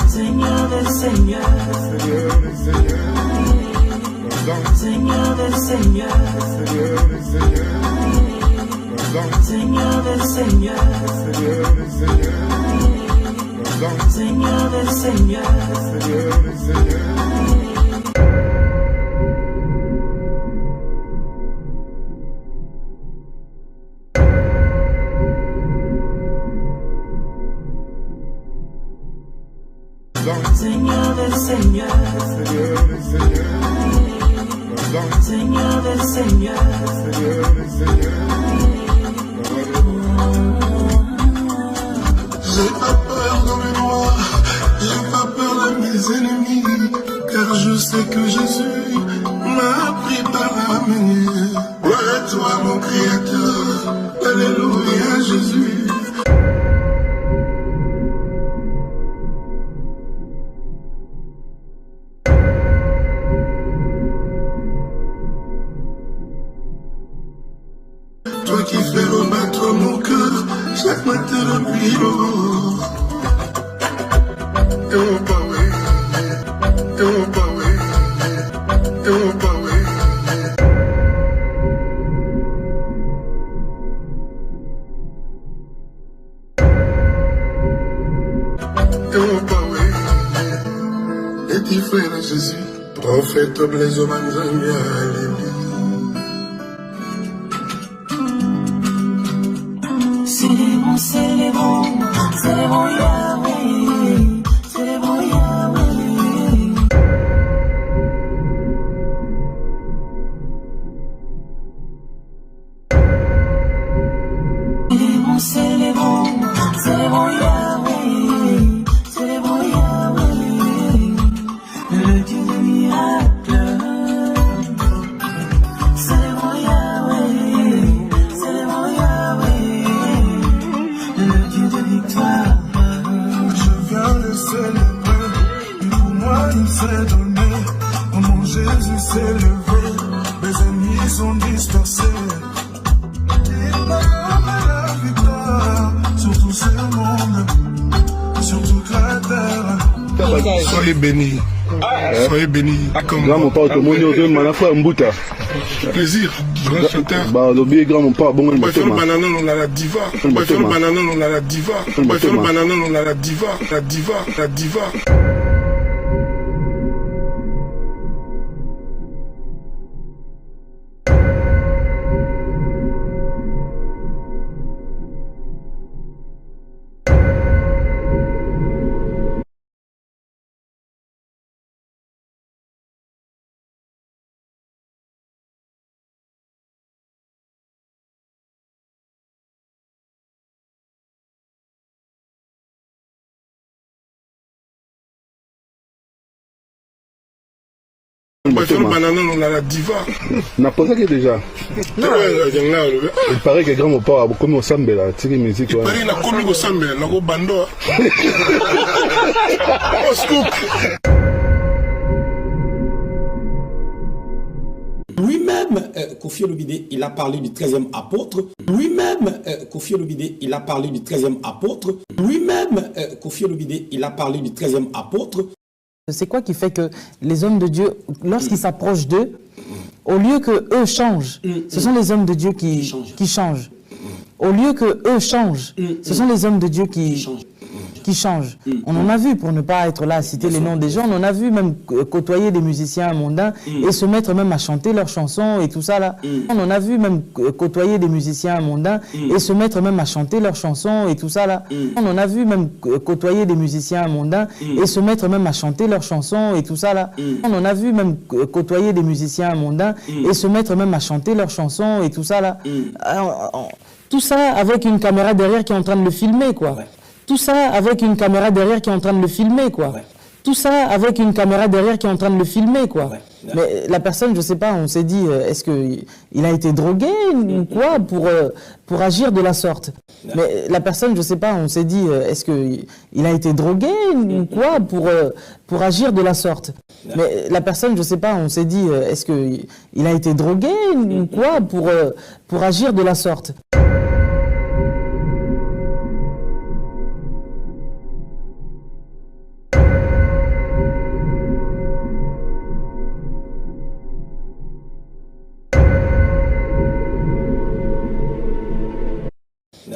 Seigneur des Seigneurs, Seigneur des Seigneurs, Seigneur des Seigneurs, Seigneur des Seigneurs. Seigneur des Seigneurs, Seigneur des Seigneurs, j'ai pas peur dans le noir, j'ai pas peur de mes ennemis, car je sais que Jésus m'a appris par l'avenir. Ouais, toi mon Créateur, alléluia Jésus. Toi qui fais rebattre mon cœur chaque matin depuis l'aurore. Oh bah ouais, oh bah ouais, oh bah ouais. Oh bah ouais. Et tu frère Jésus, prophète Blaise Manzanga, alléluia. Célébrons, célébrons, célébrons Yahweh, célébrons Yahweh. Célébrons, célébrons, célébrons Yahweh, célébrons Yahweh, le Dieu des miracles. Célébrons Yahweh, célébrons Yahweh, le Dieu de victoire. Je viens le célébrer, pour moi il s'est donné. Oh mon Jésus s'est levé, mes ennemis sont dispersés. Il m'a donné la victoire sur tout ce monde, sur toute la terre. Soyez bénis, soyez bénis. Grand mon père, tout le monde est au fois Mbuta. Plaisir, grand chanteur. Bah, l'objet grand mon père, bon, On va faire le banana, on a la diva. On va faire le banana, on a la diva. On va faire le banana, on a la diva. La diva, la diva. On va faire le banana, on a la diva. On a posé que déjà. Il paraît que grand mon père a commis au sambe là, tiré musique. Il paraît qu'il a commis au sambe, il a bando. Oh, scoop. Lui-même, Kofi Olomide, il a parlé du 13e apôtre. Lui-même, Kofi Olomide, il a parlé du 13e apôtre. Lui-même, Kofi Olomide, il a parlé du 13e apôtre. C'est quoi qui fait que les hommes de Dieu, lorsqu'ils s'approchent d'eux, au lieu que eux changent, ce sont les hommes de Dieu qui changent. Au lieu que eux changent, ce sont les hommes de Dieu qui changent. On en a vu, pour ne pas être là à citer les noms des gens, on en a vu même côtoyer des musiciens mondains et se mettre même à chanter leurs chansons et tout ça là. On en a vu même côtoyer des musiciens mondains et se mettre même à chanter leurs chansons et tout ça là. On en a vu même côtoyer des musiciens mondains et se mettre même à chanter leurs chansons et tout ça là. On en a vu même côtoyer des musiciens mondains et se mettre même à chanter leurs chansons et tout ça là. Alors, tout ça avec une caméra derrière qui est en train de le filmer, quoi. Tout ça avec une caméra derrière qui est en train de le filmer, quoi. Tout ça avec une caméra derrière qui est en train de le filmer, quoi. Mais la personne, je sais pas, on s'est dit, est-ce qu'il a été drogué ou quoi pour agir de la sorte? Mais la personne, je sais pas, on s'est dit, est-ce qu'il a été drogué ou quoi pour agir de la sorte? Mais la personne, je sais pas, on s'est dit, est-ce qu'il a été drogué ou quoi pour agir de la sorte?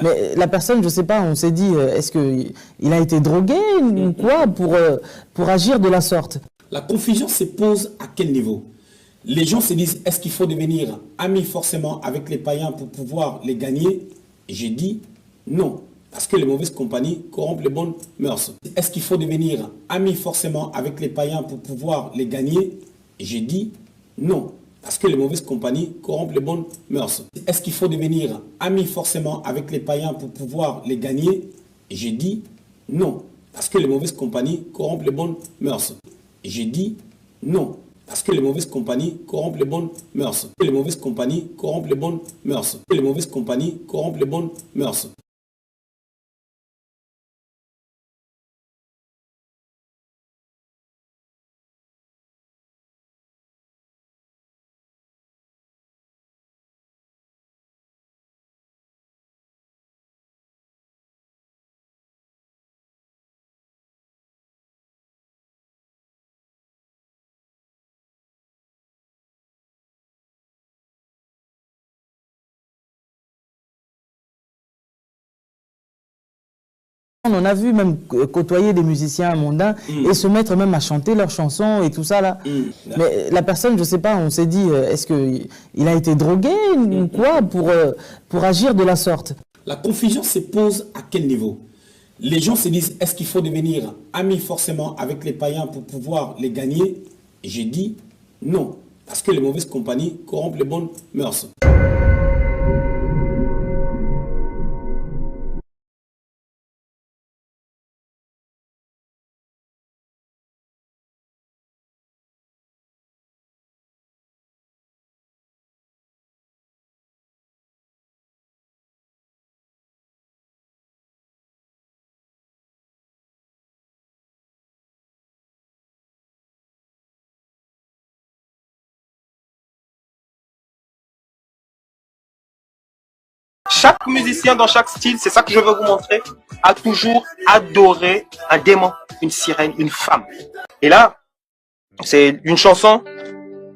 Mais la personne, je ne sais pas, on s'est dit, est-ce qu'il a été drogué ou quoi pour agir de la sorte? La confusion se pose à quel niveau? Les gens se disent, est-ce qu'il faut devenir ami forcément avec les païens pour pouvoir les gagner? Et j'ai dit non, parce que les mauvaises compagnies corrompent les bonnes mœurs. Est-ce qu'il faut devenir ami forcément avec les païens pour pouvoir les gagner? Et j'ai dit non, parce que les mauvaises compagnies corrompent les bonnes mœurs. Est-ce qu'il faut devenir ami forcément avec les païens pour pouvoir les gagner? Et j'ai dit non, parce que les mauvaises compagnies corrompent les bonnes mœurs. Et j'ai dit non, parce que les mauvaises compagnies corrompent les bonnes mœurs. Les mauvaises compagnies corrompent les bonnes mœurs. Les mauvaises compagnies corrompent les bonnes mœurs. On en a vu même côtoyer des musiciens mondains et se mettre même à chanter leurs chansons et tout ça là. Mais la personne, je ne sais pas, on s'est dit, est-ce qu'il a été drogué ou quoi pour agir de la sorte? La confusion se pose à quel niveau? Les gens se disent, est-ce qu'il faut devenir ami forcément avec les païens pour pouvoir les gagner? Et j'ai dit non, parce que les mauvaises compagnies corrompent les bonnes mœurs. Chaque musicien dans chaque style, c'est ça que je veux vous montrer, a toujours adoré un démon, une sirène, une femme. Et là, c'est une chanson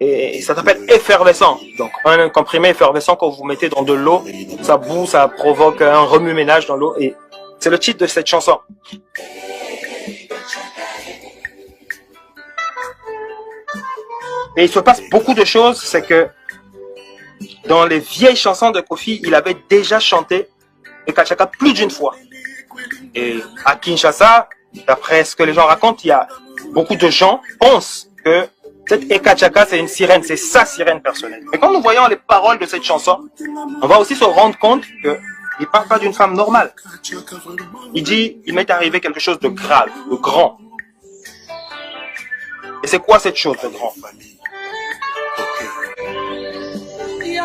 et ça s'appelle Effervescent. Donc un comprimé effervescent quand vous mettez dans de l'eau, ça boue, ça provoque un remue-ménage dans l'eau et c'est le titre de cette chanson. Et il se passe beaucoup de choses, c'est que dans les vieilles chansons de Kofi, il avait déjà chanté Ekachaka plus d'une fois. Et à Kinshasa, d'après ce que les gens racontent, il y a beaucoup de gens qui pensent que cette Ekachaka, c'est une sirène, c'est sa sirène personnelle. Mais quand nous voyons les paroles de cette chanson, on va aussi se rendre compte qu'il ne parle pas d'une femme normale. Il dit, il m'est arrivé quelque chose de grave, de grand. Et c'est quoi cette chose de grand? Il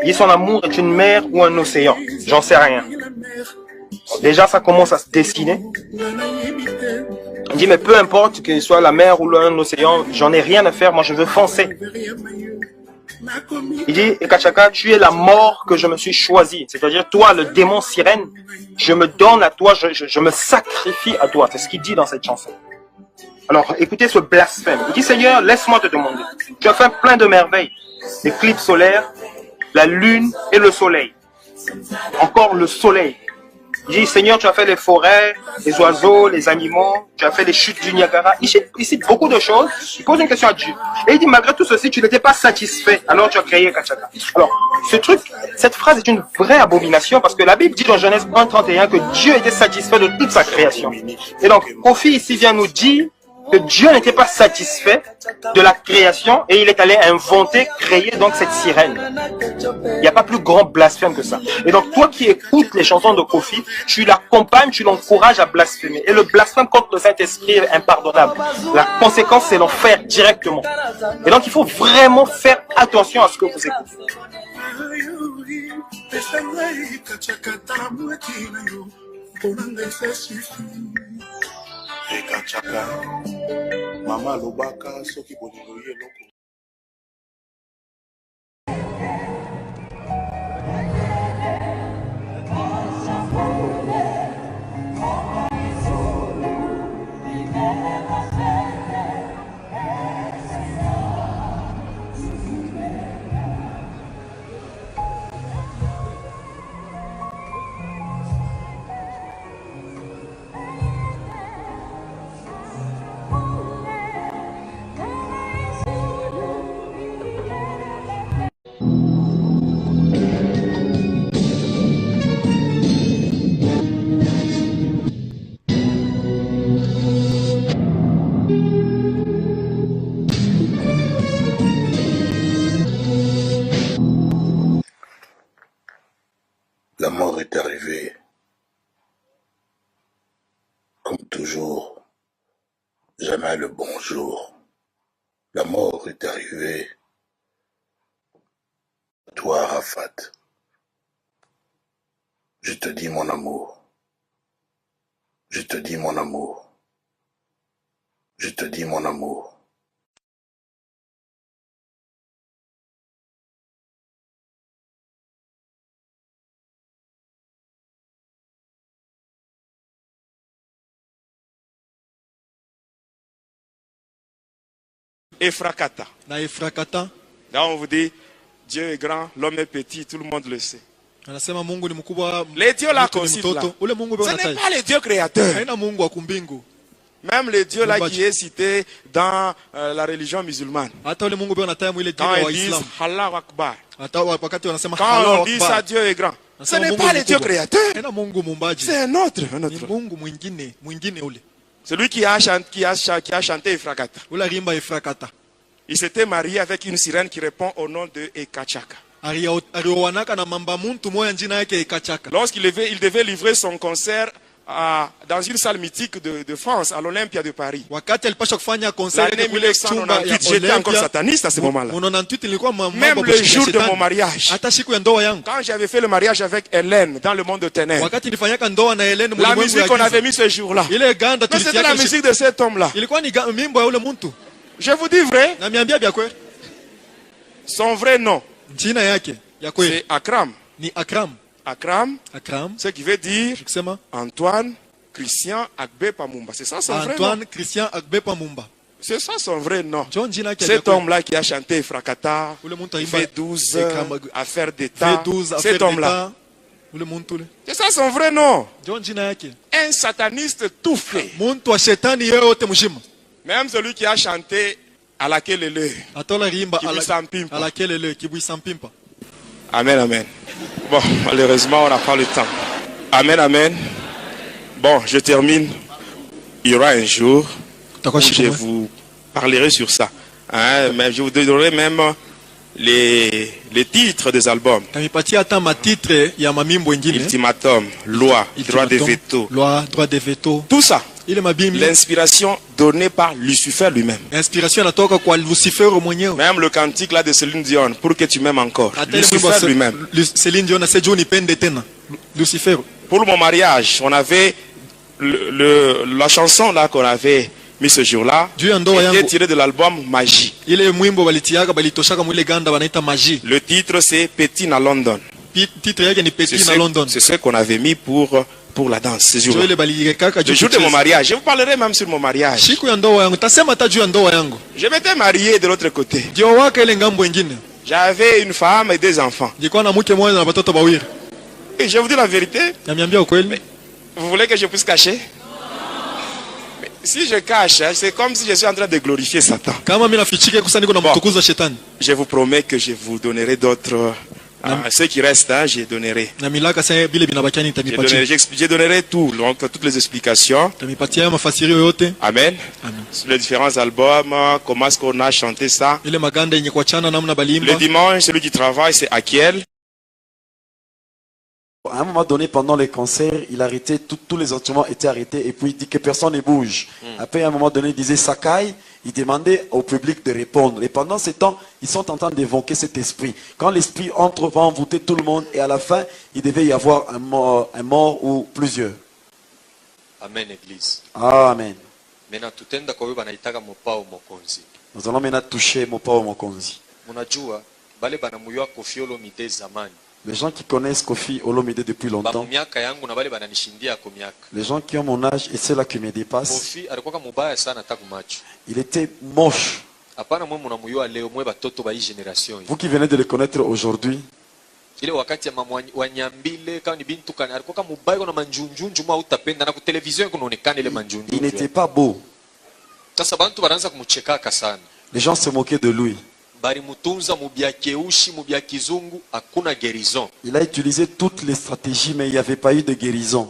dit son amour est une mer ou un océan. J'en sais rien. Déjà, ça commence à se dessiner. Il dit, mais peu importe que ce soit la mer ou un océan, j'en ai rien à faire, moi je veux foncer. Il dit, Ekachaka, tu es la mort que je me suis choisi. C'est-à-dire, toi, le démon sirène, je me donne à toi, je me sacrifie à toi. C'est ce qu'il dit dans cette chanson. Alors, écoutez ce blasphème. Il dit, Seigneur, laisse-moi te demander. Tu as fait plein de merveilles. L'éclipse solaire, la lune et le soleil. Encore le soleil. Il dit, Seigneur, tu as fait les forêts, les oiseaux, les animaux, tu as fait les chutes du Niagara. Il cite beaucoup de choses. Il pose une question à Dieu. Et il dit, malgré tout ceci, tu n'étais pas satisfait. Alors tu as créé Ekachaka. Alors, cette phrase est une vraie abomination parce que la Bible dit dans Genèse 1:31 que Dieu était satisfait de toute sa création. Et donc, Kofi ici vient nous dire que Dieu n'était pas satisfait de la création et il est allé inventer, créer donc cette sirène. Il n'y a pas plus grand blasphème que ça. Et donc toi qui écoutes les chansons de Kofi, tu l'accompagnes, tu l'encourages à blasphémer. Et le blasphème contre le Saint-Esprit est impardonnable. La conséquence, c'est l'enfer directement. Et donc il faut vraiment faire attention à ce que vous écoutez. Ekachaka, mama lobaka soki bolingo ye loko La mort est arrivée. Comme toujours, jamais le bonjour. La mort est arrivée. Toi, Rafat, je te dis mon amour. Je te dis mon amour. Je te dis mon amour. Efrakata. Na Efrakata. Là, on vous dit, Dieu est grand, l'homme est petit, tout le monde le sait. Anasema Mungu ni mkubwa. Les dieux là mtu qu'on ni cite mtoto. là, Ule Mungu ce n'est pas les dieux créateurs. Haina Mungu wa kumbingu. Même le Dieu là Mumbaji. qui est cité dans la religion musulmane. Hata ule Mungu anataja mwile Quand dini wa ils disent Islam. Allah Akbar. Hata wakati wanasema Quand Allahu on dit ça, Akbar. Dieu est grand. Ce Anasema n'est Mungu pas ni le Dieu mkubwa. créateur. Haina Mungu mumbaji. C'est un autre. Ni Mungu mwingine ule. Celui qui a chanté Efrakata. Ule rimba Efrakata. Il s'était marié avec une sirène qui répond au nom de Ekachaka. Aliowanaka na mamba muntu moya njina yake Ekachaka. Lorsqu'il devait livrer son concert dans une salle mythique de France, à l'Olympia de Paris. Wakati alipaswa kufanya concert L'année kule chumba ya 1998, j'étais encore Olympia. sataniste à ce moment-là. 98 nilikuwa mambo Même le jour de mon mariage, hata siku ya ndoa yangu. quand j'avais fait le mariage avec Hélène dans le monde de ténèbres, Wakati nilifanyaka ndoa na Helen la musique qu'on avait mis ce jour-là, ile ganda mais c'était la musique de cet homme-là. ilikuwa ni mimbo ya ule muntu. Je vous dis vrai, Na miambia bya kweli. son vrai nom, Jina yake ya kweli c'est Akram. ni Akram. Akram, Akram. ce qui veut dire Tukisema Antoine Christian Agbe Pamumba. C'est ça son vrai nom. Antoine Christian Agbepa Mumba. C'est ça son vrai nom. John jina yake Cet homme-là qui a chanté Frakata, ule muntu aimba V12, affaire d'État, V12 cet homme-là. ule muntu ule. C'est ça son vrai nom. John jina yake. Un sataniste tout fait. Muntu wa shetani yote mshima. Même celui qui a chanté à laquelle est. Atola rimba Kibui Sampimpa. ala kelele Kibui Sampimpa. Amen, amen. Bon, malheureusement, on n'a pas le temps. Amen, amen. Bon, je termine. Il y aura un jour où je vous parlerai sur ça. Hein, mais je vous donnerai même les titres des albums. Kamipatia hata matitre ya mamimbo ingine. Ultimatum, loi, droit de veto. Loi, droit de veto. Tout ça. Ile mabimbi. L'inspiration donnée par Lucifer lui-même. Inspiration inatoka kwa Lucifer mwenyewe. Même le cantique là de Céline Dion, pour que tu m'aimes encore. Hata Lucifer lui-même. Céline Dion ase Johnny Pende tena. Lucifer. Pour mon mariage, on avait la chanson là qu'on avait mis ce jour-là était tirée de l'album Magie. Ile mwimbo balitiaga balitoshaka mwile ganda banaita Magie. Le titre c'est Petit à London. Titre yake ni Petit à London. C'est ce qu'on avait mis pour la danse ce jour-là. Le jour de mon mariage, je vous parlerai même sur mon mariage. Siku ya ndoa yangu, tasema hata juu ya ndoa yangu. Je m'étais marié de l'autre côté. Ndio waka ile ngambo nyingine. J'avais une femme et des enfants. Nilikuwa na mke mmoja na watoto wawili. Et je vous dis la vérité. Namiambia ukweli. Vous voulez que je puisse cacher? Mais si je cache, c'est comme si je suis en train de glorifier Satan. Kama mimi nafichike kusa niko namtukuza shetani. Je vous promets que je vous donnerai d'autres. Ceux qui restent, hein, je donnerai. Je donnerai tout, donc toutes les explications. Amen. Sur les différents albums, comment est-ce qu'on a chanté ça. Le dimanche, celui qui travaille, c'est Akiel. À un moment donné, pendant les concerts, il arrêtait, tous les instruments étaient arrêtés et puis il dit que personne ne bouge. Après, à un moment donné, il disait Sakai, il demandait au public de répondre. Et pendant ce temps, ils sont en train d'évoquer cet esprit. Quand l'esprit entre, va envoûter tout le monde et à la fin, il devait y avoir un mort ou plusieurs. Amen, Église. Amen. Nous allons maintenant toucher Mopao Mokonzi. Les gens qui connaissent Kofi Olomide depuis longtemps, les gens qui ont mon âge et ceux-là qui me dépassent, il était moche. Vous qui venez de le connaître aujourd'hui, il n'était pas beau. Les gens se moquaient de lui. Il a utilisé toutes les stratégies, mais il n'y avait pas eu de guérison.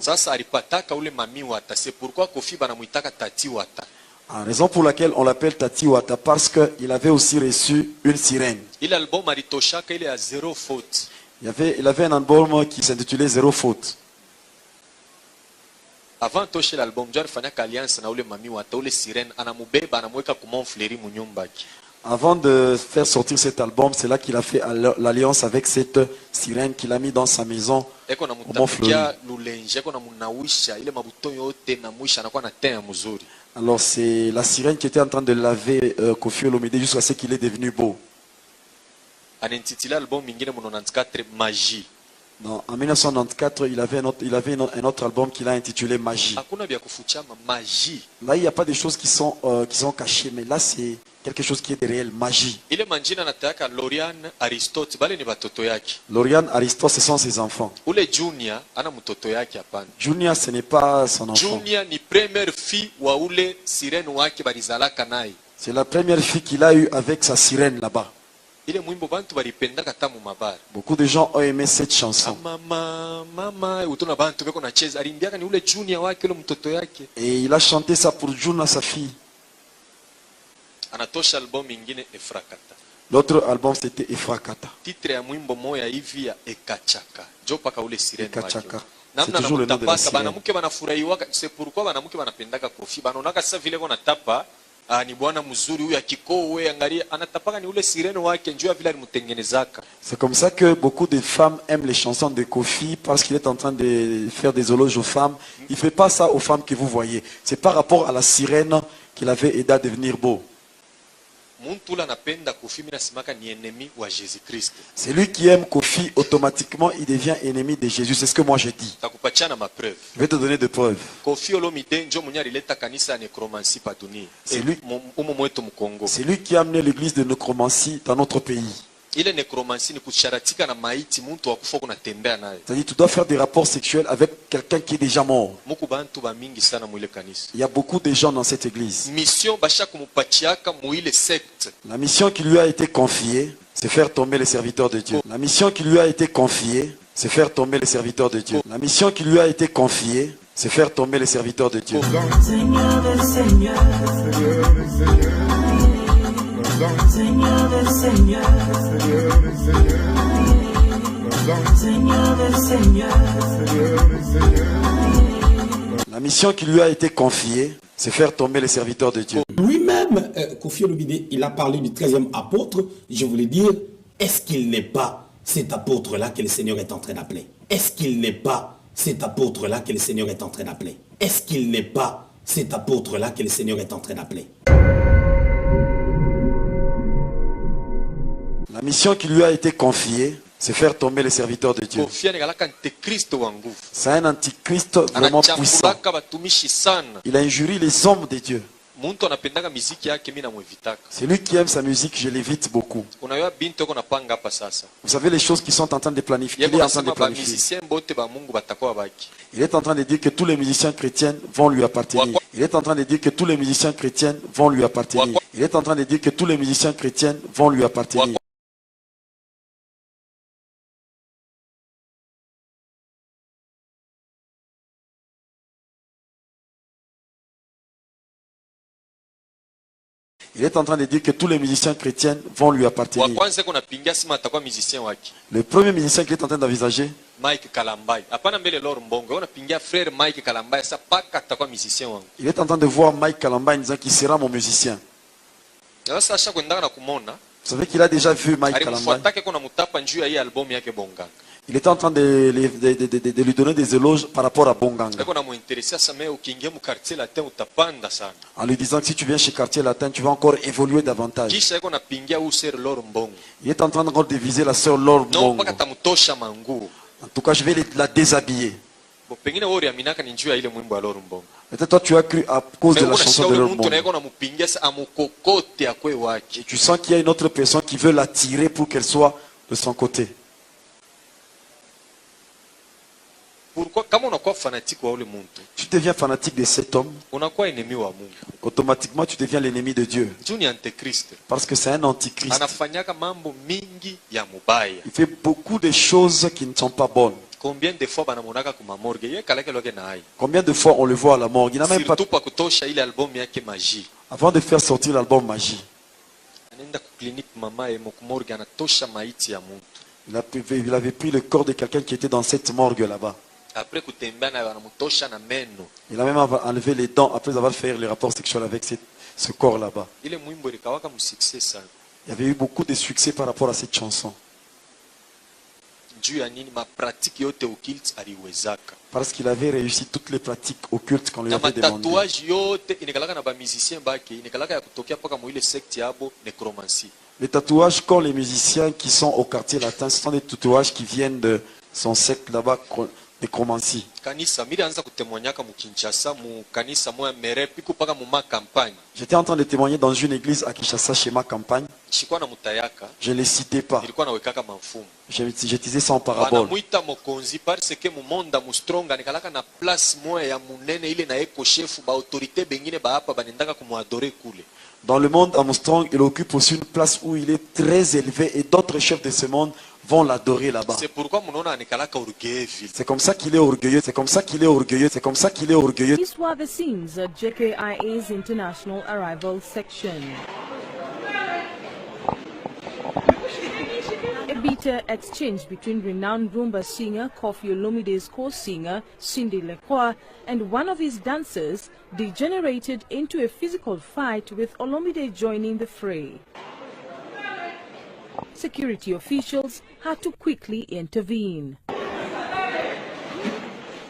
La raison pour laquelle on l'appelle Tati Wata, parce qu'il avait aussi reçu une sirène. Il avait un album qui s'intitulait Zéro faute. Avant toshe l'album, Dieu alifanyaka alliance na ule mami wata ule sirene anamubeba anamweka kumonfleri munyumbaki. Avant de faire sortir cet album, c'est là qu'il a fait l'alliance avec cette sirène qu'il a mis dans sa maison au Mont-Fleury. Alors c'est la sirène qui était en train de laver Koffi Olomide jusqu'à ce qu'il est devenu beau. Non, en 1994, il avait un autre album qu'il a intitulé Magie. Là, il n'y a pas de choses qui sont cachées, mais là, c'est quelque chose qui est de réel, magie. Lauriane, Aristote, ce sont ses enfants. Junior, ce n'est pas son enfant. C'est la première fille qu'il a eue avec sa sirène là-bas. Beaucoup de gens ont aimé cette chanson. Et il a chanté ça pour Juna, sa fille. L'autre album c'était Efrakata. Ekachaka. C'est toujours le nom de la sirène. C'est pourquoi banamuke banapendaka Koffi banaonaka sa vile kona tapa ni bwana mzuri huyu akikowe angalia anatapaka ni ule sirene wake njoo vile alimutengenezaka. C'est comme ça que beaucoup de femmes aiment les chansons de Koffi parce qu'il est en train de faire des éloges aux femmes. Il fait pas ça aux femmes que vous voyez. C'est par rapport à la sirène qu'il avait aidé à devenir beau. C'est lui qui aime Koffi, automatiquement il devient ennemi de Jésus. C'est ce que moi je dis. Je vais te donner des preuves. C'est lui qui a amené l'église de nécromancie dans notre pays. C'est-à-dire tu dois faire des rapports sexuels avec quelqu'un qui est déjà mort. Il y a beaucoup de gens dans cette église. La mission qui lui a été confiée, c'est faire tomber les serviteurs de Dieu. La mission qui lui a été confiée, c'est faire tomber les serviteurs de Dieu. La mission qui lui a été confiée, c'est faire tomber les serviteurs de Dieu. Seigneur des Seigneurs, Seigneur des Seigneurs, Seigneur des Seigneurs. La mission qui lui a été confiée, c'est faire tomber les serviteurs de Dieu. Lui-même, Koffi Olomide, il a parlé du 13e apôtre. Je voulais dire, est-ce qu'il n'est pas cet apôtre-là que le Seigneur est en train d'appeler? Est-ce qu'il n'est pas cet apôtre-là que le Seigneur est en train d'appeler? Est-ce qu'il n'est pas cet apôtre-là que le Seigneur est en train d'appeler? La mission qui lui a été confiée, c'est faire tomber les serviteurs de Dieu. C'est un antichrist vraiment puissant. Il a injurié les hommes de Dieu. C'est lui qui aime sa musique, je l'évite beaucoup. Vous savez les choses qui sont en train de planifier. Il est en train de planifier. Il est en train de dire que tous les musiciens chrétiens vont lui appartenir. Il est en train de dire que tous les musiciens chrétiens vont lui appartenir. Il est en train de dire que tous les musiciens chrétiens vont lui appartenir. Il est en train de dire que tous les musiciens chrétiens vont lui appartenir. Le premier musicien qu'il est en train d'envisager, il est en train de voir Mike Kalamba en disant qu'il sera mon musicien. Vous savez qu'il a déjà vu Mike Kalamba. Il était en train de lui donner des éloges par rapport à Bonganga. En lui disant que si tu viens chez Quartier Latin, tu vas encore évoluer davantage. Il est en train encore de viser la sœur Laure Mbongo. En tout cas, je vais la déshabiller. Peut-être toi tu as cru à cause de la chanson de Laure Mbongo. Et tu sens qu'il y a une autre personne qui veut l'attirer pour qu'elle soit de son côté. Pourquoi, comme on a fanatique tu deviens fanatique de cet homme, automatiquement tu deviens l'ennemi de Dieu. Parce que c'est un antichrist. Il fait beaucoup de choses qui ne sont pas bonnes. Combien de fois on le voit à la morgue? Il n'a même pas... Avant de faire sortir l'album Magie, Il avait pris le corps de quelqu'un qui était dans cette morgue là-bas. Après kutembea naye wanamtosha na meno. Il a même enlevé les dents après avoir fait les rapports sexuels avec ce corps là-bas. Ile mwimbo ilikawaka musuccès sana. Il y avait eu beaucoup de succès par rapport à cette chanson. Juu ya nini mapratique yote occulte aliwezaka. Parce qu'il avait réussi toutes les pratiques occultes qu'on lui avait demandé. Tatouage yote inikalaka na ba musicien baki inikalaka ya kutokea paka mu ile secte yabo necromancie. Les tatouages qu'ont les musiciens qui sont au quartier latin, ce sont des tatouages qui viennent de son secte là-bas, nécromancie. Kanisa mili anza kutemonyaka mu Kinshasa mu kanisa moya mere piku paka mu ma campagne. J'étais en train de témoigner dans une église à Kinshasa chez ma campagne. Shikwa na mutayaka. Je ne les citais pas. Ilikuwa na wekaka mafumu. Je disais ça en parabole. Wanamuita mokonzi parce que mu monda mu stronga nikalaka na place moya ya munene ile na eko chef ba autorité bengine ba hapa banendaka kumuadore kule. Dans le monde, Armstrong, il occupe aussi une place où il est très élevé et d'autres chefs de ce monde vont l'adorer là-bas. C'est pourquoi munona anikalaka orgueilleux. C'est comme ça qu'il est orgueilleux, c'est comme ça qu'il est orgueilleux, c'est comme ça qu'il est orgueilleux. These were the scenes at JKIA's International Arrival Section. A bitter exchange between renowned Rumba singer Koffi Olomide's co-singer Cindy Lecroix and one of his dancers degenerated into a physical fight, with Olomide joining the fray. Security officials had to quickly intervene.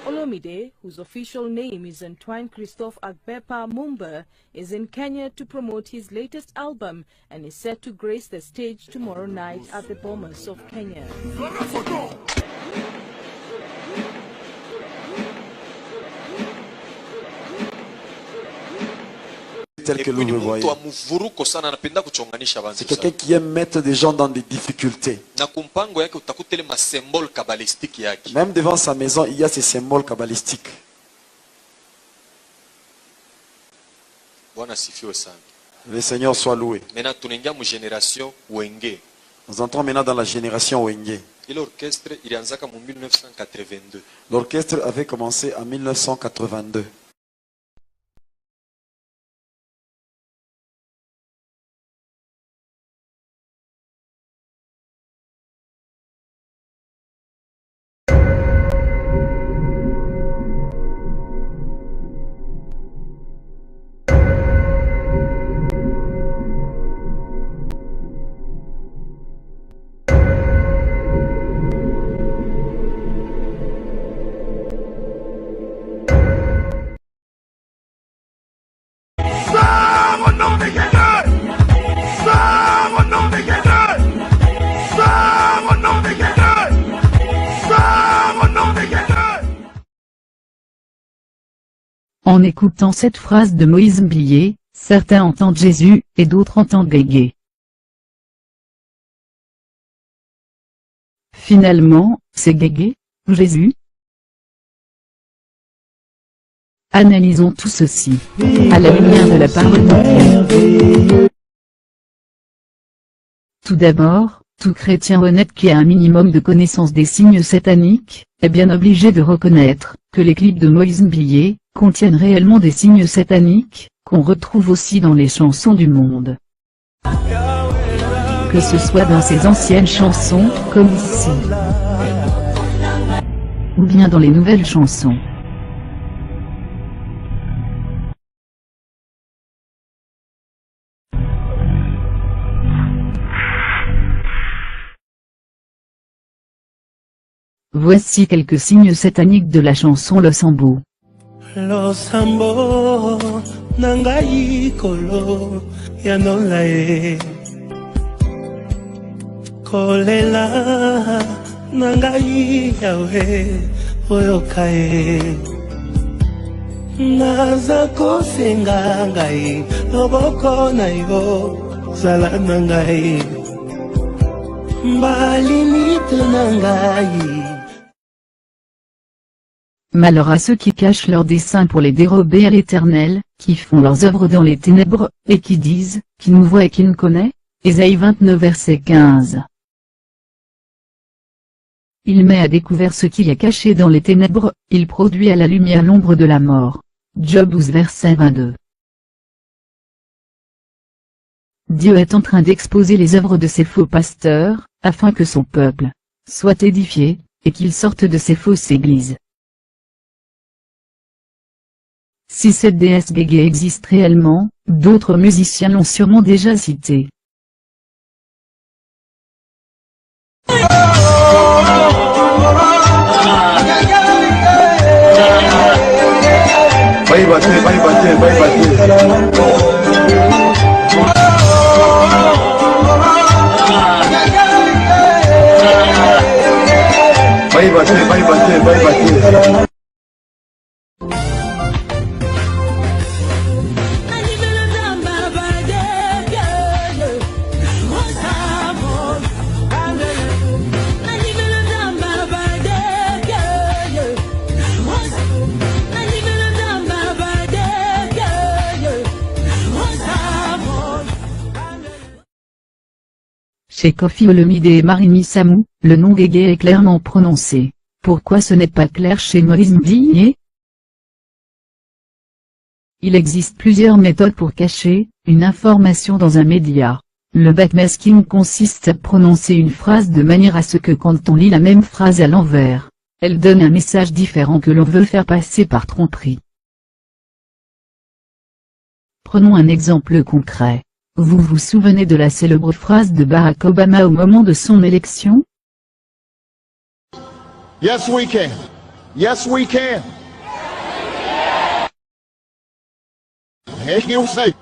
Olomide, whose official name is Antoine Christophe Agbepa Mumba, is in Kenya to promote his latest album and is set to grace the stage tomorrow night at the Bomas of Kenya. Tel que nous le voyons. C'est quelqu'un qui aime mettre des gens dans des difficultés. Même devant sa maison, il y a ces symboles kabbalistiques. Le Seigneur soit loué. Nous entrons maintenant dans la génération Wenge. L'orchestre avait commencé en 1982. En écoutant cette phrase de Moïse Mbilé, certains entendent Jésus, et d'autres entendent Guégué. Finalement, c'est Guégué, ou Jésus? Analysons tout ceci, à la lumière de la parole de Dieu. Tout d'abord, tout chrétien honnête qui a un minimum de connaissance des signes sataniques, est bien obligé de reconnaître que les clips de Moïse Mbilé contiennent réellement des signes sataniques, qu'on retrouve aussi dans les chansons du monde. Que ce soit dans ses anciennes chansons, comme ici, ou bien dans les nouvelles chansons. Voici quelques signes sataniques de la chanson Le Sambo. Losambo nangai kolo ya nolae kolela nangai yawe oyokae naza kosenga ngai loboko na yo zala nangai mbalimite nangai. Malheur à ceux qui cachent leurs desseins pour les dérober à l'Éternel, qui font leurs œuvres dans les ténèbres, et qui disent, qui nous voit et qui nous connaît. Ésaïe 29 verset 15. Il met à découvert ce qui est caché dans les ténèbres, il produit à la lumière l'ombre de la mort. Job 12 verset 22. Dieu est en train d'exposer les œuvres de ses faux pasteurs, afin que son peuple, soit édifié, et qu'il sorte de ces fausses églises. Si cette déesse Gégé existe réellement, d'autres musiciens l'ont sûrement déjà citée. Chez Koffi Olomide et Marini Samou, le nom Gégé est clairement prononcé. Pourquoi ce n'est pas clair chez Moïse Mbilé? Il existe plusieurs méthodes pour cacher une information dans un média. Le backmasking consiste à prononcer une phrase de manière à ce que quand on lit la même phrase à l'envers, elle donne un message différent que l'on veut faire passer par tromperie. Prenons un exemple concret. Vous vous souvenez de la célèbre phrase de Barack Obama au moment de son élection? Yes, we can. Yes, we can. You say.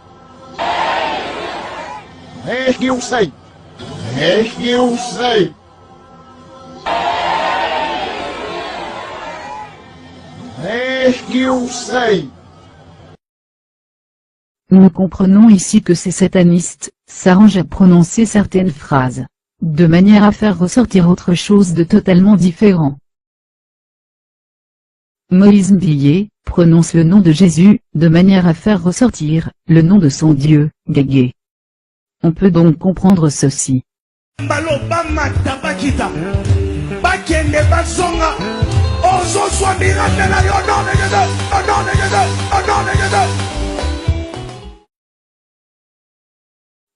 You say. You say. You say. Nous comprenons ici que ces satanistes s'arrangent à prononcer certaines phrases, de manière à faire ressortir autre chose de totalement différent. Moïse Mbilé prononce le nom de Jésus, de manière à faire ressortir le nom de son Dieu, Gégé. On peut donc comprendre ceci.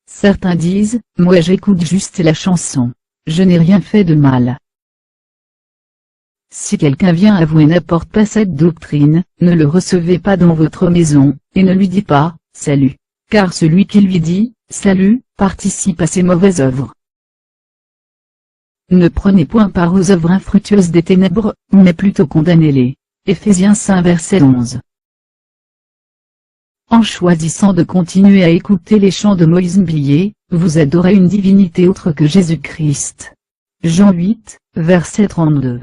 Certains disent, moi j'écoute juste la chanson. Je n'ai rien fait de mal. Si quelqu'un vient à vous et n'apporte pas cette doctrine, ne le recevez pas dans votre maison, et ne lui dites pas, salut. Car celui qui lui dit, salut, participe à ses mauvaises œuvres. Ne prenez point part aux œuvres infructueuses des ténèbres, mais plutôt condamnez-les. Éphésiens 5 verset 11. En choisissant de continuer à écouter les chants de Moïse Mbilé, vous adorez une divinité autre que Jésus-Christ. Jean 8, verset 32.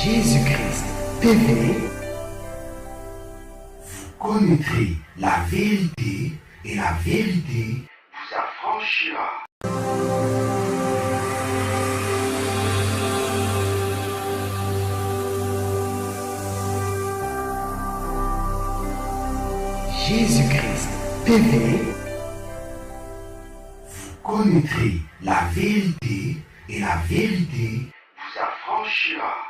Jésus-Christ TV, vous connaîtrez la vérité et la vérité vous affranchira. Jésus-Christ TV, vous connaîtrez la vérité et la vérité vous affranchira.